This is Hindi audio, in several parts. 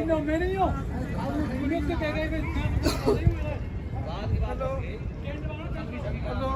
मैं नहीं हूँ तो कह रहे हेलो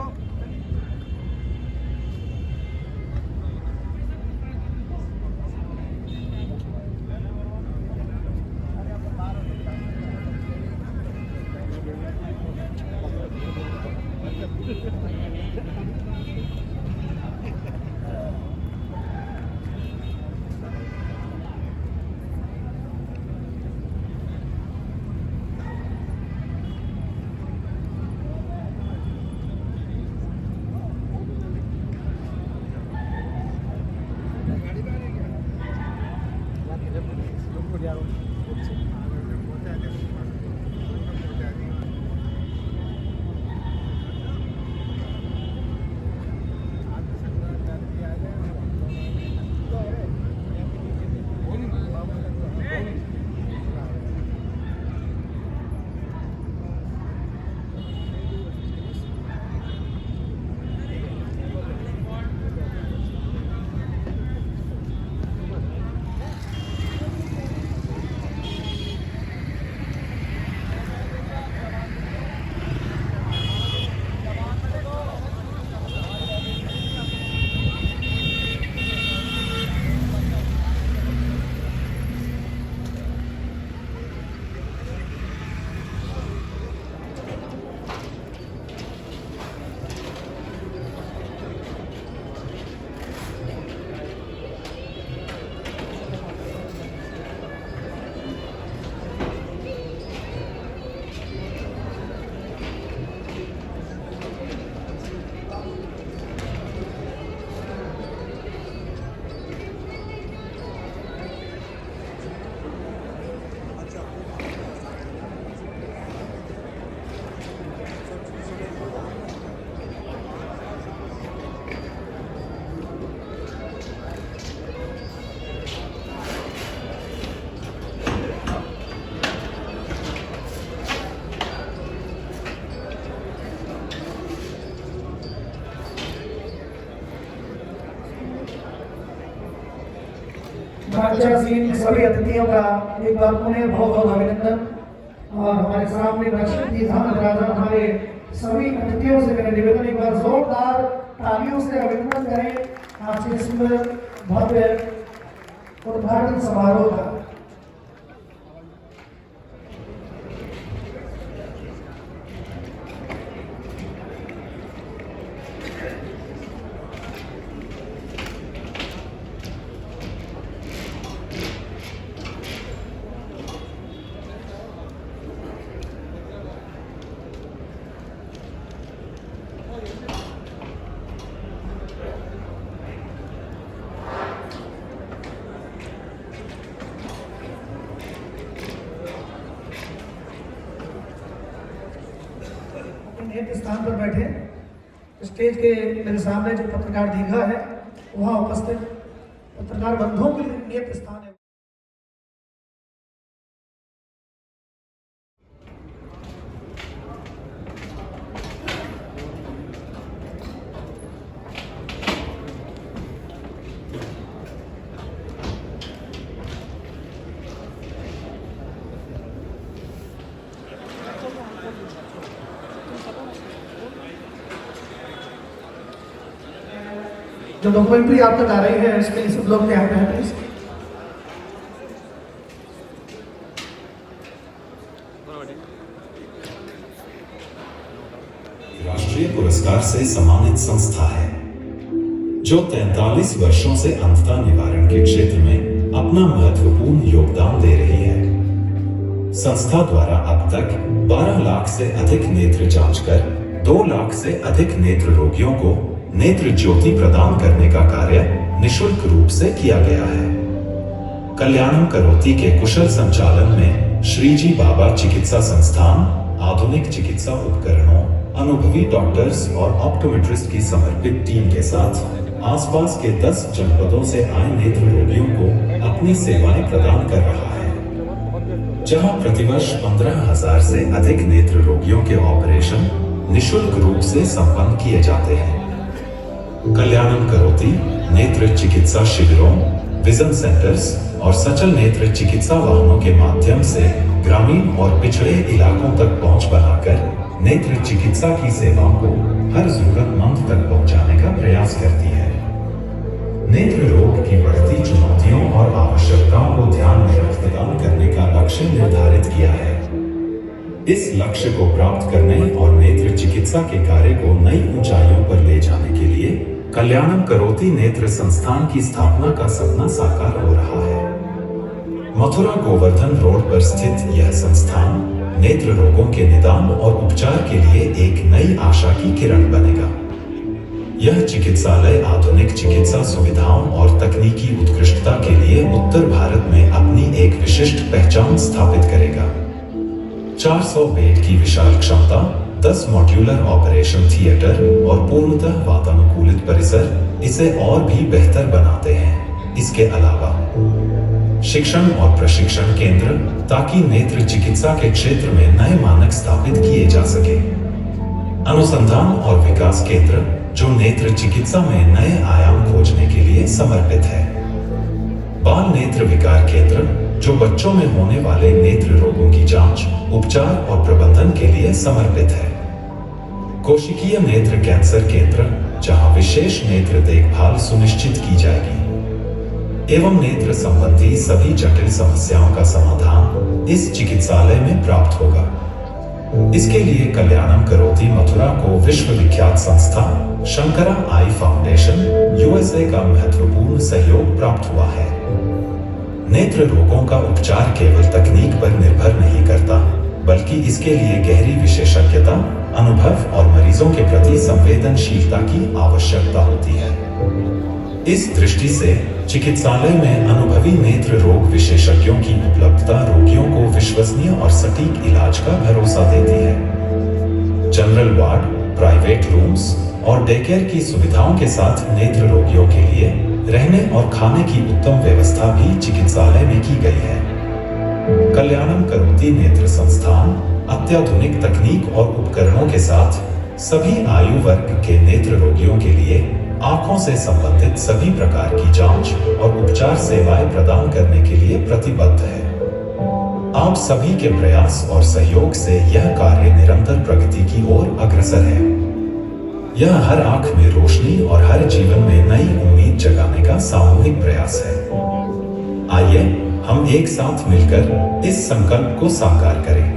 सभी अतिथियों का एक बार पुनः बहुत बहुत अभिनंदन। और हमारे सामने राष्ट्रपति राजा हमारे सभी अतिथियों से मेरा निवेदन, एक बार जोरदार तालियों से अभिनंदन करें आपसे सुंदर भव्य उद्घाटन समारोह का। एक स्थान पर बैठे, स्टेज के मेरे सामने जो पत्रकार दीर्घा है वहाँ उपस्थित पत्रकार बंधुओं के लिए नियत स्थान है। जो डॉक्यूमेंट्री आप तक आ रही है इसके लिए सब लोग तैयार हैं प्लीज। राष्ट्रीय पुरस्कार से सम्मानित संस्था है जो 43 वर्षों से अंधता निवारण के क्षेत्र में अपना महत्वपूर्ण योगदान दे रही है। संस्था द्वारा अब तक 12 लाख से अधिक नेत्र जांच कर 2 लाख से अधिक नेत्र रोगियों को नेत्र ज्योति प्रदान करने का कार्य निशुल्क रूप से किया गया है। कल्याणम करोति के कुशल संचालन में श्रीजी बाबा चिकित्सा संस्थान आधुनिक चिकित्सा उपकरणों, अनुभवी डॉक्टर्स और ऑप्टोमेट्रिस्ट की समर्पित टीम के साथ आसपास के 10 जनपदों से आए नेत्र रोगियों को अपनी सेवाएं प्रदान कर रहा है, जहां प्रतिवर्ष 15,000 से अधिक नेत्र रोगियों के ऑपरेशन निशुल्क रूप से संपन्न किए जाते हैं। कल्याणम करोति नेत्र चिकित्सा शिविरों, विजन सेंटर्स और सचल नेत्र चिकित्सा वाहनों के माध्यम से ग्रामीण और पिछड़े इलाकों तक पहुंच बनाकर नेत्र चिकित्सा की सेवाओं को हर जरूरतमंद तक पहुंचाने का प्रयास करती है। नेत्र रोग की बढ़ती चुनौतियों और आवश्यकताओं को ध्यान में रखकर करने का लक्ष्य निर्धारित किया है। इस लक्ष्य को प्राप्त करने और नेत्र चिकित्सा के कार्य को नई ऊंचाइयों पर ले जाने के लिए कल्याणम करोति नेत्र संस्थान की स्थापना का सपना साकार हो रहा है। मथुरा गोवर्धन रोड पर स्थित यह संस्थान नेत्र रोगों के निदान और उपचार के लिए एक नई आशा की किरण बनेगा। यह चिकित्सालय आधुनिक चिकित्सा सुविधाओं और तकनीकी उत्कृष्टता के लिए उत्तर भारत में अपनी एक विशिष्ट पहचान स्थापित करेगा। 400 बेड की विशाल क्षमता, 10 मॉड्यूलर ऑपरेशन थिएटर और पूर्णतः वातानुकूलित परिसर इसे और भी बेहतर बनाते हैं। इसके अलावा शिक्षण और प्रशिक्षण केंद्र, ताकि नेत्र चिकित्सा के क्षेत्र में नए मानक स्थापित किए जा सके। अनुसंधान और विकास केंद्र, जो नेत्र चिकित्सा में नए आयाम खोजने के लिए समर्पित है। बाल नेत्र विकार केंद्र, जो बच्चों में होने वाले नेत्र रोगों की जांच, उपचार और प्रबंधन के लिए समर्पित है। कोशिकीय नेत्र कैंसर केंद्र, जहां विशेष नेत्र देखभाल सुनिश्चित की जाएगी एवं नेत्र संबंधी सभी जटिल समस्याओं का समाधान इस चिकित्सालय में प्राप्त होगा। इसके लिए कल्याणम करोति मथुरा को विश्व विख्यात संस्था शंकरा आई फाउंडेशन यूएसए का महत्वपूर्ण सहयोग प्राप्त हुआ है। नेत्र रोगों का उपचार केवल तकनीक पर निर्भर नहीं करता, बल्कि इसके लिए गहरी विशेषज्ञता, अनुभव और मरीजों के प्रति संवेदनशीलता की आवश्यकता होती है। इस दृष्टि से चिकित्सालय में अनुभवी नेत्र रोग विशेषज्ञों की उपलब्धता रोगियों को विश्वसनीय और सटीक इलाज का भरोसा देती है। जनरल वार्ड, प्राइवेट रूम्स और डे केयर की सुविधाओं के साथ नेत्र रोगियों के लिए रहने और खाने की उत्तम व्यवस्था भी चिकित्सालय में की गई है। कल्याणम करोति नेत्र संस्थान अत्याधुनिक तकनीक और उपकरणों के साथ सभी आयु वर्ग के नेत्र रोगियों के लिए आंखों से संबंधित सभी प्रकार की जांच और उपचार सेवाएं प्रदान करने के लिए प्रतिबद्ध है। आप सभी के प्रयास और सहयोग से यह कार्य निरंतर प्रगति की ओर अग्रसर है। यह हर आंख में रोशनी और हर जीवन में नई उम्मीद जगाने का सामूहिक प्रयास है। आइए हम एक साथ मिलकर इस संकल्प को साकार करें।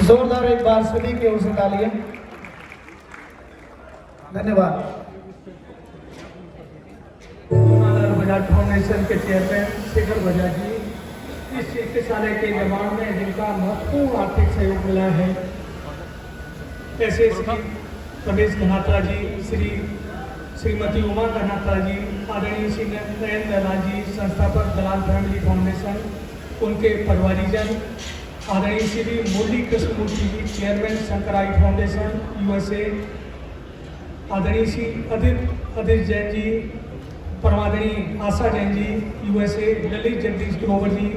जोरदार एक बार सभी के ओर से तालियां। धन्यवाद। बजाज फाउंडेशन के चेयरमैन शेखर बजाज जी, इस चिकित्सालय के निर्माण में जिनका महत्वपूर्ण आर्थिक सहयोग मिला है, ऐसे श्री रमेश घनात्रा जी, श्रीमती उमा घनात्रा जी, आदरणीय श्री नयन दलाल जी, संस्थापक दलाल फैमिली फाउंडेशन, उनके परिवारीजन, आदरणीय Shri Murali Krishnamurthy ji, chairman Shankara eye foundation USA, आदरणीय श्री अदित जैन जी, परमादरणीय आशा जैन जी यूएसए, ललित जगदीश ग्रोवर जी,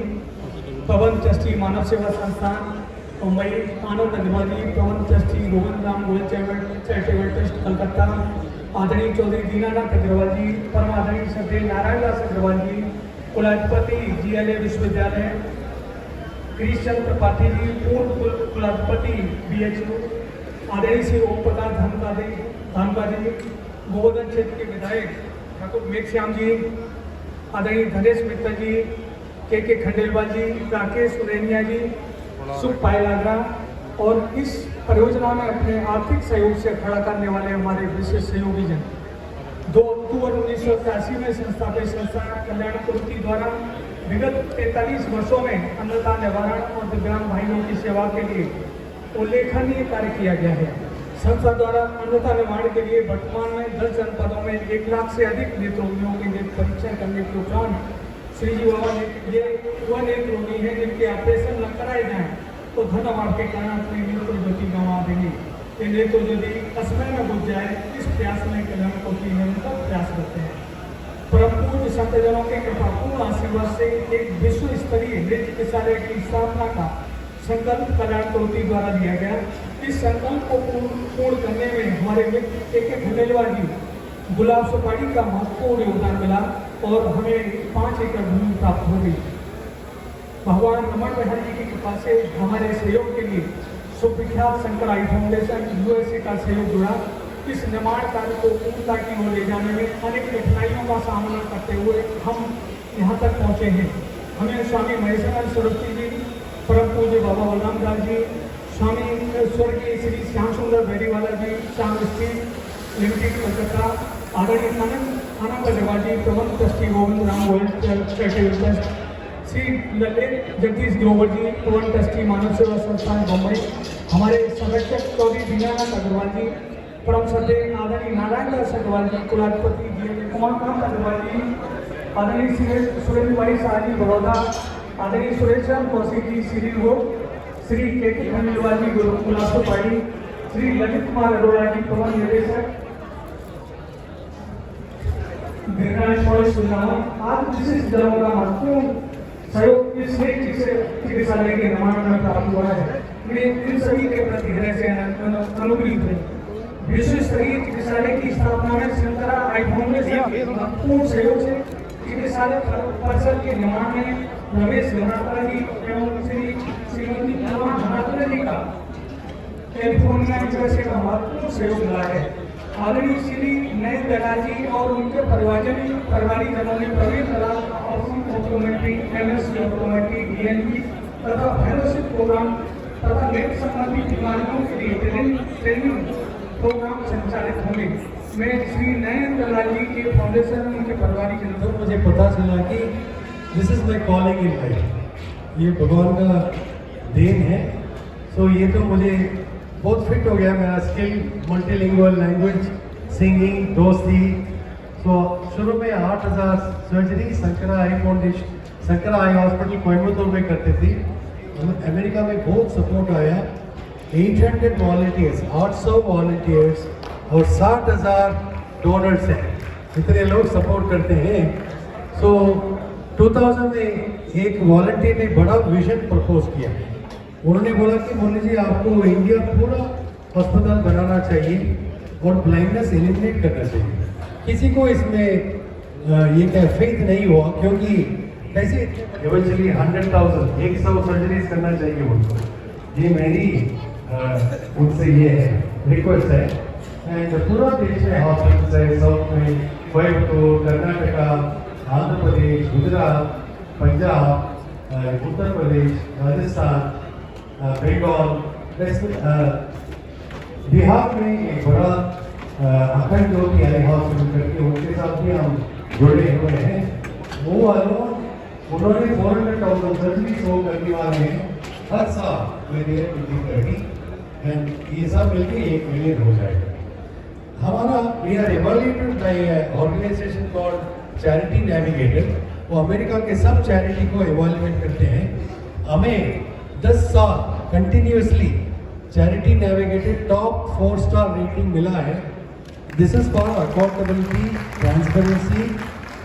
पवन ट्रस्टी मानव सेवा संस्थान मुंबई, आनंद अग्रवाल जी, पवन trustee Govind Ram Goyal charitable trust Calcutta, आदरणीय चौधरी दीनानाथ अग्रवाल जी, परमादरणीय सत्येंद्र नारायण दास अग्रवाल जी, कुलाधिपति जीएलए विश्वविद्यालय, गिरीश चंद्र त्रिपाठी जी, पूर्व कुलाधिपति बीएचयू, आदरणीय श्री ओम प्रकाश धानका जी, गोवर्धन क्षेत्र के विधायक ठाकुर मेघश्याम जी, आदरणीय धनेश मित्तल जी, के खंडेलवाल जी, राकेश सुरेनिया जी, सुख पायलागरा, और इस परियोजना में अपने आर्थिक सहयोग से खड़ा करने वाले हमारे विशेष सहयोगी जन। 2 अक्टूबर 1983 में संस्थापित संस्था कल्याण करोति द्वारा विगत 43 वर्षों में अन्नता निवारण और दिव्यांग भाइयों की सेवा के लिए उल्लेखनीय कार्य किया गया है। संस्था द्वारा अन्नता निवारण के लिए वर्तमान में 10 जनपदों में 1 लाख से अधिक नेत्र रोगियों के नेत्र परीक्षण करने के उपरांत श्री जी बाबा ये वह नेत्र रोगी है जिनके ऑपरेशन न कराए जाएं तो धन अभाव के कारण अपनी नेत्र ज्योति गंवा देंगे। ये नेत्र ज्योति असमय में बुझ जाए, इस प्रयास में कल्याण करोति निरंतर प्रयास करते हैं। परम पूज्य संतजनों के कृपापूर्ण आशीर्वाद से एक विश्व स्तरीय नेत्र चिकित्सालय की स्थापना का संकल्प कल्याण करोति द्वारा लिया गया। इस संकल्प को पूर्ण करने में हमारे मित्र के खंडेलवाल जी गुलाब सुपारी का महत्वपूर्ण योगदान मिला और हमें 5 एकड़ भूमि प्राप्त हो गई। भगवान रमन बिहारी जी की कृपा से हमारे सहयोग के लिए सुविख्यात शंकर आई फाउंडेशन USA का सहयोग जुड़ा। इस निर्माण कार्य को पूर्णता की ओर ले जाने में अनेक कठिनाइयों का सामना करते हुए हम यहाँ तक पहुँचे हैं। हमें स्वामी महेशानंद सरस्वती जी, परम पूज्य बाबा बलराम दास जी, स्वामी स्वर्गीय श्री श्याम सुंदर बेरीवाला जी, श्याम स्टील लिमिटेड कलकत्ता, आदरणीय आनंद अग्रवाल जी, प्रबंध trustee Govind Ram Goyal charitable trust, Shri Lalit Jagdish Grover ji, प्रबंध ट्रस्टी मानव सेवा संस्थान बम्बई, हमारे संरक्षक चौधरी दीनानाथ अग्रवाल जी, परम श्रद्धेय आदरणीय नारायण दास अग्रवाल जी, कुलाधिपति उमाकांत अग्रवाल जी, आदरणीय सुरेंद्र भाई शाह जी बड़ौदा, आदरणीय सुरेश राम कौशिक जी श्री हो, श्री के खंडेलवाल जी गुलाब सुपारी, श्री ललित कुमार अरोड़ा जी प्रबंध निदेशक आज विशिष्ट दलों का महत्वपूर्ण सहयोग इस चिकित्सालय के निर्माण में प्राप्त हुआ है। मैं इन सभी के प्रति हृदय से अनुग्रहित हूँ। विश्व स्तरीय चिकित्सालय की स्थापना में शंकरा आई फाउंडेशन महत्वपूर्ण सहयोग से चिकित्सालय परिसर के निर्माण में रमेश घनात्रा जी एवं श्रीमती उमा घनात्रा जी का कैलिफोर्निया यूएसए का महत्वपूर्ण सहयोग मिला है। आदरणीय श्री नयन दलाल जी और उनके परिवारी जनों ने प्रवीण दलाल ऑप्टोमेट्री, MS ऑप्टोमेट्री, DNP तथा फेलोशिप प्रोग्राम तथा नेत्र संबंधी बीमारियों के लिए ट्रेनिंग प्रोग्राम संचालित होंगे। मैं श्री नयन दलाल जी के फाउंडेशन उनके परिवारी जनों को मुझे पता चला कि this is my calling in life, ये भगवान का देन है। सो ये तो मुझे बहुत फिट हो गया मेरा स्किल, मल्टीलिंगुअल लैंग्वेज, सिंगिंग, दोस्ती। तो शुरू में 8,000 surgery Shankara eye foundation, Shankara eye hospital Coimbatore में करते थे। अमेरिका में बहुत सपोर्ट आया, 800 वॉलंटियर्स, 800 वॉलंटियर्स और 60,000 डोनर्स हैं, इतने लोग सपोर्ट करते हैं। सो 2000 में एक वॉलंटियर ने बड़ा विजन प्रपोज किया। उन्होंने बोला कि मुन्नी जी आपको इंडिया पूरा अस्पताल बनाना चाहिए और ब्लाइंडनेस एलिमिनेट करना चाहिए। किसी को इसमें ये क्या फेथ नहीं हुआ, क्योंकि कैसे इवेंचुअली 100,000 सर्जरीज करना चाहिए उनको। ये मेरी उनसे ये है रिक्वेस्ट है। एंड पूरा देश में हॉस्पिटल है, साउथ में कोयम्बतूर, कर्नाटका, आंध्र प्रदेश, गुजरात, पंजाब, उत्तर प्रदेश, राजस्थान, बंगाल, बिहार में एक बड़ा अखंड ज्योति आई हॉस्पिटल करके उनके साथ भी हम जुड़े हुए हैं। वो वालों उन्होंने 400,000 सर्जरी शो करने वाले हैं हर साल एंड ये सब मिलकर 1 मिलियन हो जाएगा। हमारा we are evaluated by organisation called charity navigator. वो अमेरिका के सब चैरिटी को इवैल्यूएट करते हैं। हमें 10 साल continuously charity navigated top 4 star rating मिला है। This is for accountability, transparency,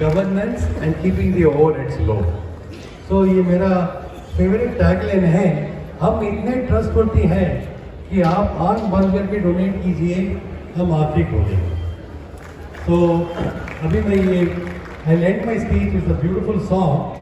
governance and keeping the overheads low. So ये मेरा फेवरेट टैगलाइन है। हम इतने ट्रस्टवर्दी हैं कि आप आंख बंद करके डोनेट कीजिए, हम आप ही खोलेंगे। तो अभी मैं ये I end my speech with a beautiful song.